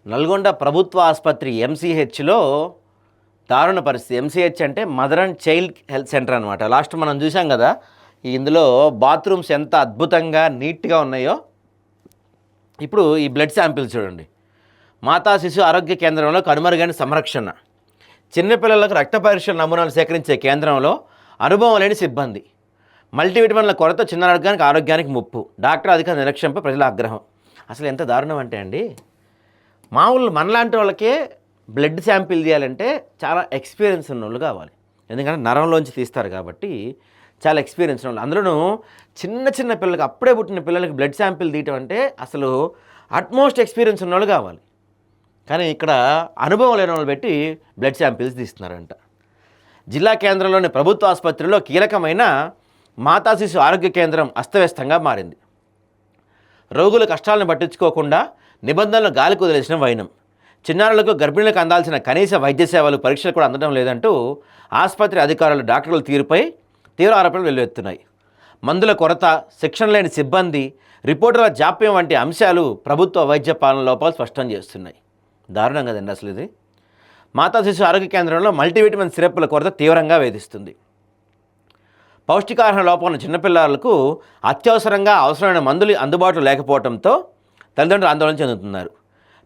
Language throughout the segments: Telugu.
నల్గొండ ప్రభుత్వ ఆసుపత్రి ఎంసీహెచ్లో దారుణ పరిస్థితి. ఎంసీహెచ్ అంటే mother and child health centre అనమాట. లాస్ట్ మనం చూసాం కదా, ఇందులో బాత్రూమ్స్ ఎంత అద్భుతంగా నీట్గా ఉన్నాయో. ఇప్పుడు ఈ బ్లడ్ శాంపిల్స్ చూడండి. మాతా శిశు ఆరోగ్య కేంద్రంలో కనుమరుగైన సంరక్షణ. చిన్నపిల్లలకు రక్త పరీక్షల నమూనాలు సేకరించే కేంద్రంలో అనుభవం లేని సిబ్బంది. మల్టీవిటమిన్ల కొరత చిన్న ఆరోగ్యానికి ముప్పు. డాక్టర్ అధికార నిర్లక్ష్యంపై ప్రజల ఆగ్రహం. అసలు ఎంత దారుణం అంటే అండి, మామూలు మనలాంటి వాళ్ళకే బ్లడ్ శాంపిల్ తీయాలంటే చాలా ఎక్స్పీరియన్స్ ఉన్న వాళ్ళు కావాలి. ఎందుకంటే నరంలోంచి తీస్తారు కాబట్టి చాలా ఎక్స్పీరియన్స్ ఉన్న వాళ్ళు. అందులోనూ చిన్న చిన్న పిల్లలకి, అప్పుడే పుట్టిన పిల్లలకి బ్లడ్ శాంపిల్ తీయటం అంటే అసలు అట్మోస్ట్ ఎక్స్పీరియన్స్ ఉన్న వాళ్ళు కావాలి. కానీ ఇక్కడ అనుభవం లేని వాళ్ళు పెట్టి బ్లడ్ శాంపిల్స్ తీస్తున్నారంట. జిల్లా కేంద్రంలోని ప్రభుత్వ ఆసుపత్రిలో కీలకమైన మాతా శిశు ఆరోగ్య కేంద్రం అస్తవ్యస్తంగా మారింది. రోగుల కష్టాలను పట్టించుకోకుండా నిబంధనలు గాలికి వదిలేసిన వైనం. చిన్నారులకు, గర్భిణులకు అందాల్సిన కనీస వైద్య సేవలు, పరీక్షలు కూడా అందడం లేదంటూ ఆసుపత్రి అధికారులు, డాక్టర్ల తీరుపై తీవ్ర ఆరోపణలు వెల్లువెత్తున్నాయి. మందుల కొరత, శిక్షణ లేని సిబ్బంది, రిపోర్టుల జాప్యం వంటి అంశాలు ప్రభుత్వ వైద్య పాలన లోపాలు స్పష్టం చేస్తున్నాయి. దారుణం కదండి అసలు ఇది. మాతా శిశు ఆరోగ్య కేంద్రంలో మల్టీవిటమిన్ సిరప్ల కొరత తీవ్రంగా వేధిస్తుంది. పౌష్టికాహార లోపం ఉన్న చిన్నపిల్లలకు అత్యవసరంగా అవసరమైన మందులు అందుబాటులో లేకపోవడంతో తల్లిదండ్రులు ఆందోళన చెందుతున్నారు.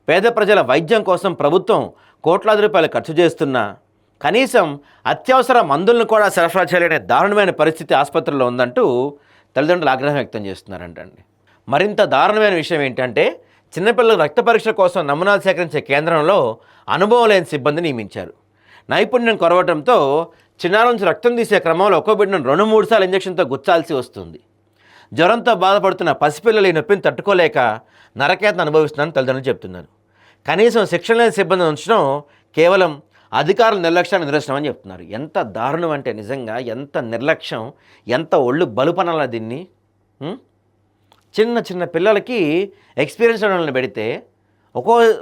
పేద ప్రజల వైద్యం కోసం ప్రభుత్వం కోట్లాది రూపాయలు ఖర్చు చేస్తున్నా కనీసం అత్యవసర మందులను కూడా సరఫరా చేయలేని దారుణమైన పరిస్థితి ఆసుపత్రిలో ఉందంటూ తల్లిదండ్రులు ఆగ్రహం వ్యక్తం చేస్తున్నారంటండి. మరింత దారుణమైన విషయం ఏంటంటే, చిన్నపిల్లలకు రక్త పరీక్షల కోసం నమూనాలు సేకరించే కేంద్రంలో అనుభవం లేని సిబ్బంది నియమించారు. నైపుణ్యం కొరవడంతో చిన్నారుల నుంచి రక్తం తీసే క్రమంలో ఒక్కో బిడ్డను 2-3 సార్లు ఇంజక్షన్తో గుచ్చాల్సి వస్తుంది. జ్వరంతో బాధపడుతున్న పసిపిల్లలు ఈ నొప్పిని తట్టుకోలేక నరకేతను అనుభవిస్తుందని తల్లిదండ్రులు చెప్తున్నారు. కనీసం శిక్షణ లేని సిబ్బంది ఉంచడం కేవలం అధికారుల నిర్లక్ష్యాన్ని నిదర్శనం అని చెప్తున్నారు. ఎంత దారుణం అంటే నిజంగా, ఎంత నిర్లక్ష్యం, ఎంత ఒళ్ళు బలుపనాల దీన్ని. చిన్న చిన్న పిల్లలకి ఎక్స్పీరియన్స్ వాళ్ళని పెడితే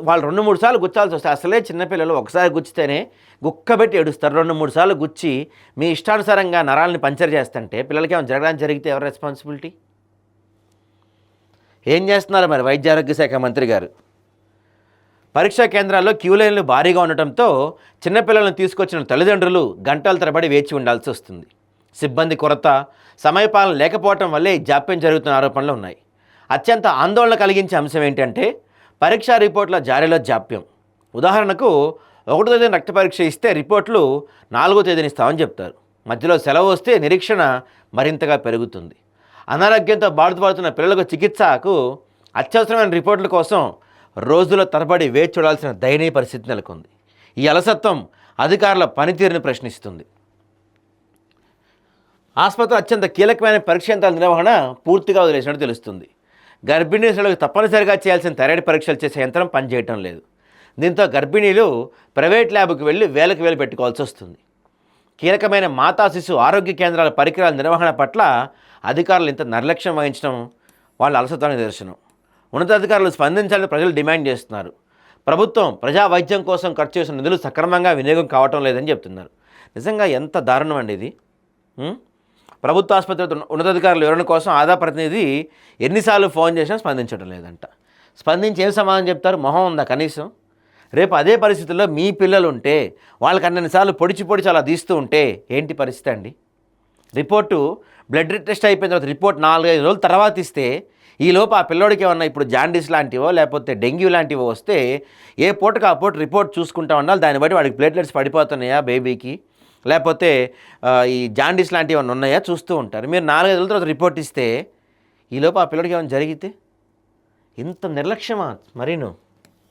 వాళ్ళు 2-3 సార్లు గుచ్చాల్సి వస్తే, అసలే చిన్నపిల్లలు ఒకసారి గుచ్చితేనే గుక్కబెట్టి ఏడుస్తారు. 2-3 సార్లు గుచ్చి మీ ఇష్టానుసారంగా నరాలని పంచర్ చేస్తుంటే పిల్లలకి ఏమైనా జరగడానికి జరిగితే ఎవరు రెస్పాన్సిబిలిటీ? ఏం చేస్తున్నారు మరి వైద్య ఆరోగ్య శాఖ మంత్రి గారు? పరీక్షా కేంద్రాల్లో క్యూ లైన్లు భారీగా ఉండటంతో చిన్నపిల్లలను తీసుకొచ్చిన తల్లిదండ్రులు గంటల తరబడి వేచి ఉండాల్సి వస్తుంది. సిబ్బంది కొరత, సమయపాలన లేకపోవటం వల్లే జాప్యం జరుగుతున్న ఆరోపణలు ఉన్నాయి. అత్యంత ఆందోళన కలిగించే అంశం ఏంటంటే, పరీక్షా రిపోర్టుల జారీలో జాప్యం. ఉదాహరణకు 1వ తేదీన రక్త పరీక్ష ఇస్తే రిపోర్ట్లు 4వ తేదీన ఇస్తామని చెప్తారు. మధ్యలో సెలవు వస్తే నిరీక్షణ మరింతగా పెరుగుతుంది. అనారోగ్యంతో బాధపడుతున్న పిల్లలకు చికిత్సకు అత్యవసరమైన రిపోర్టుల కోసం రోజుల తరబడి వేచి చూడాల్సిన దయనీయ పరిస్థితి నెలకొంది. ఈ అలసత్వం అధికారుల పనితీరుని ప్రశ్నిస్తుంది. ఆసుపత్రి అత్యంత కీలకమైన పరీక్ష యంత్రాల నిర్వహణ పూర్తిగా వదిలేసినట్టు తెలుస్తుంది. గర్భిణీ స్త్రీలకు తప్పనిసరిగా చేయాల్సిన థైరాయిడ్ పరీక్షలు చేసే యంత్రం పనిచేయటం లేదు. దీంతో గర్భిణీలు ప్రైవేట్ ల్యాబ్కి వెళ్ళి వేలకు వేలు పెట్టుకోవాల్సి వస్తుంది. కీలకమైన మాతా శిశు ఆరోగ్య కేంద్రాల పరికరాల నిర్వహణ పట్ల అధికారులు ఇంత నిర్లక్ష్యం వహించడం వాళ్ళ అలసత్వానికి నిదర్శనం. ఉన్నతాధికారులు స్పందించాలని ప్రజలు డిమాండ్ చేస్తున్నారు. ప్రభుత్వం ప్రజా వైద్యం కోసం ఖర్చు చేసిన నిధులు సక్రమంగా వినియోగం కావటం లేదని చెప్తున్నారు. నిజంగా ఎంత దారుణం అండి ఇది. ప్రభుత్వ ఆసుపత్రి ఉన్నతాధికారుల వివరణ కోసం ఆదా ప్రతినిధి ఎన్నిసార్లు ఫోన్ చేసినా స్పందించడం లేదంట. స్పందించి ఏం సమాధానం చెప్తారు? మొహం ఉందా కనీసం? రేపు అదే పరిస్థితుల్లో మీ పిల్లలు ఉంటే, వాళ్ళకి అన్నిసార్లు పొడిచి అలా తీస్తూ ఉంటే ఏంటి పరిస్థితి అండి? రిపోర్టు బ్లడ్ టెస్ట్ అయిపోయిన తర్వాత రిపోర్ట్ 4-5 రోజుల తర్వాత ఇస్తే, ఈలోపు ఆ పిల్లోడికి ఏమన్నా ఇప్పుడు జాండీస్ లాంటివో లేకపోతే డెంగ్యూ లాంటివో వస్తే ఏ పూటకు ఆ పూట రిపోర్ట్ చూసుకుంటా ఉండాలి. దాన్ని బట్టి వాడికి ప్లేట్లెట్స్ పడిపోతున్నాయా బేబీకి, లేకపోతే ఈ జాండీస్ లాంటివి ఏమైనా ఉన్నాయా చూస్తూ ఉంటారు. మీరు 4-5 రోజుల తర్వాత రిపోర్ట్ ఇస్తే ఈలోపు ఆ పిల్లడికి ఏమైనా జరిగితే ఇంత నిర్లక్ష్యమా మరీను?